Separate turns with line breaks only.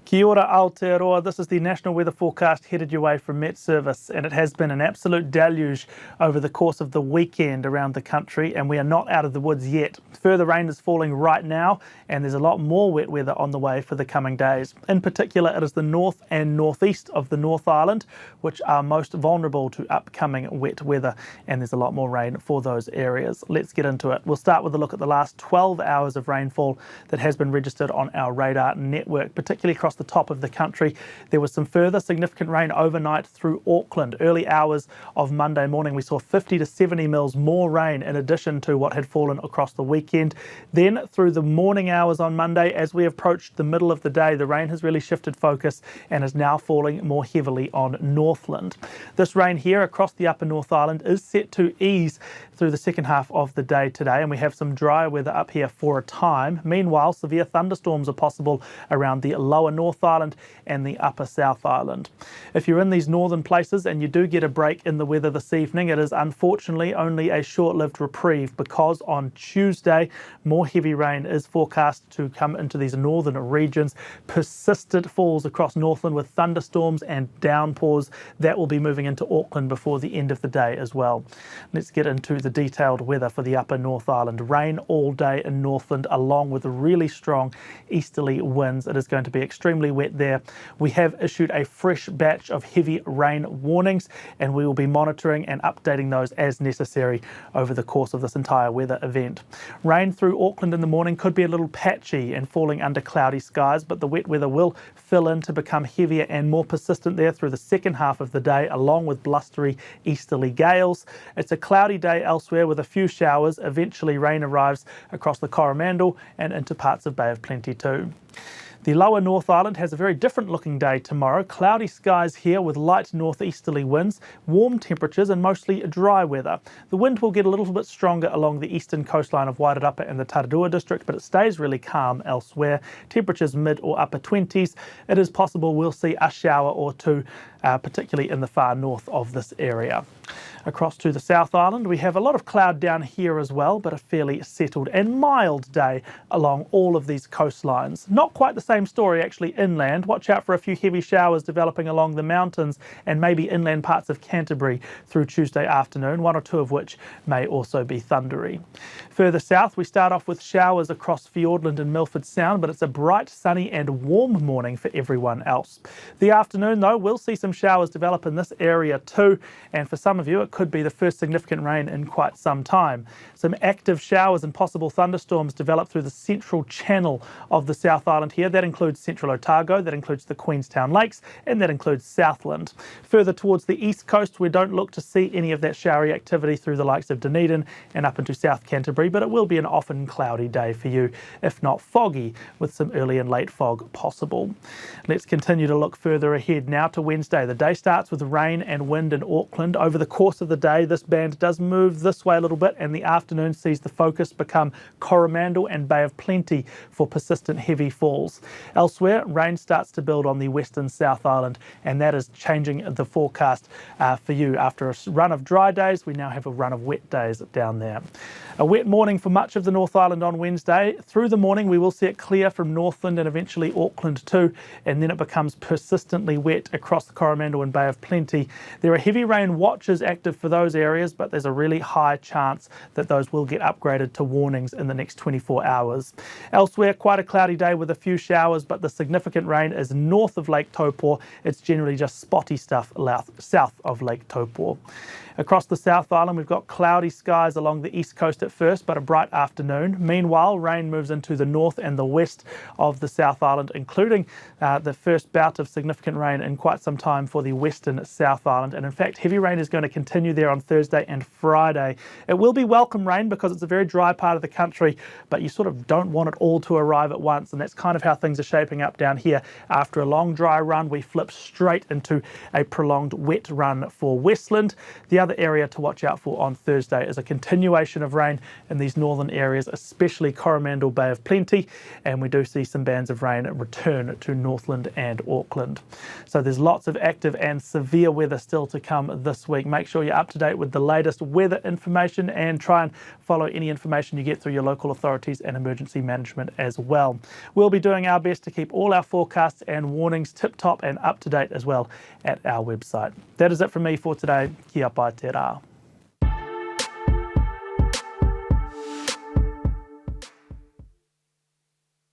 Kia ora Aotearoa. This is the National Weather Forecast headed your way from Met Service, and it has been an absolute deluge over the course of the weekend around the country, and we are not out of the woods yet. Further rain is falling right now, and there's a lot more wet weather on the way for the coming days. In particular, it is the north and northeast of the North Island which are most vulnerable to upcoming wet weather, and there's a lot more rain for those areas. Let's get into it. We'll start with a look at the last 12 hours of rainfall that has been registered on our radar network, particularly across the top of the country. There was some further significant rain overnight through Auckland. Early hours of Monday morning, we saw 50 to 70 mils more rain in addition to what had fallen across the weekend. Then through the morning hours on Monday, as we approached the middle of the day, the rain has really shifted focus and is now falling more heavily on Northland. This rain here across the upper North Island is set to ease through the second half of the day today, and we have some drier weather up here for a time. Meanwhile, severe thunderstorms are possible around the lower North Island and the upper South Island. If you're in these northern places and you do get a break in the weather this evening, it is unfortunately only a short-lived reprieve, because on Tuesday more heavy rain is forecast to come into these northern regions. Persistent falls across Northland with thunderstorms and downpours that will be moving into Auckland before the end of the day as well. Let's get into the detailed weather for the upper North Island. Rain all day in Northland along with really strong easterly winds. It is going to be extremely wet there. We have issued a fresh batch of heavy rain warnings, and we will be monitoring and updating those as necessary over the course of this entire weather event. Rain through Auckland in the morning could be a little patchy and falling under cloudy skies, but the wet weather will fill in to become heavier and more persistent there through the second half of the day, along with blustery easterly gales. It's a cloudy day elsewhere with a few showers. Eventually rain arrives across the Coromandel and into parts of Bay of Plenty too. The lower North Island has a very different looking day tomorrow. Cloudy skies here with light northeasterly winds, warm temperatures and mostly dry weather. The wind will get a little bit stronger along the eastern coastline of Wairarapa and the Tararua district, but it stays really calm elsewhere. Temperatures mid or upper 20s. It is possible we'll see a shower or two, particularly in the far north of this area. Across to the South Island, we have a lot of cloud down here as well, but a fairly settled and mild day along all of these coastlines. Not quite the same story actually inland. Watch out for a few heavy showers developing along the mountains and maybe inland parts of Canterbury through Tuesday afternoon, one or two of which may also be thundery. Further south, we start off with showers across Fiordland and Milford Sound, but it's a bright, sunny and warm morning for everyone else. The afternoon, though, we'll see some showers develop in this area too, and for some of you, it could be the first significant rain in quite some time. Some active showers and possible thunderstorms develop through the central channel of the South Island here. That includes central Otago, that includes the Queenstown Lakes, and that includes Southland. Further towards the east coast, we don't look to see any of that showery activity through the likes of Dunedin and up into South Canterbury, but it will be an often cloudy day for you, if not foggy, with some early and late fog possible. Let's continue to look further ahead now to Wednesday. The day starts with rain and wind in Auckland. Over the course of the day, this band does move this way a little bit, and the afternoon sees the focus become Coromandel and Bay of Plenty for persistent heavy falls. Elsewhere, rain starts to build on the western South Island, and that is changing the forecast for you. After a run of dry days, we now have a run of wet days down there. A wet morning for much of the North Island on Wednesday. Through the morning, we will see it clear from Northland and eventually Auckland too, and then it becomes persistently wet across the Coromandel and Bay of Plenty. There are heavy rain watches active for those areas, but there's a really high chance that those will get upgraded to warnings in the next 24 hours. Elsewhere, quite a cloudy day with a few showers, but the significant rain is north of Lake Taupō. It's generally just spotty stuff south of Lake Taupō. Across the South Island, we've got cloudy skies along the east coast at first, but a bright afternoon. Meanwhile, rain moves into the north and the west of the South Island, including the first bout of significant rain in quite some time for the western South Island. And in fact, heavy rain is going to continue there on Thursday and Friday. It will be welcome rain because it's a very dry part of the country, but you sort of don't want it all to arrive at once, and that's kind of how things are shaping up down here. After a long dry run, we flip straight into a prolonged wet run for Westland. The other area to watch out for on Thursday is a continuation of rain in these northern areas, especially Coromandel, Bay of Plenty, and we do see some bands of rain return to Northland and Auckland. So there's lots of active and severe weather still to come this week. Make sure you up to date with the latest weather information and try and follow any information you get through your local authorities and emergency management as well. We'll be doing our best to keep all our forecasts and warnings tip-top and up to date as well at our website. That is it from me for today. Kia pai te rā.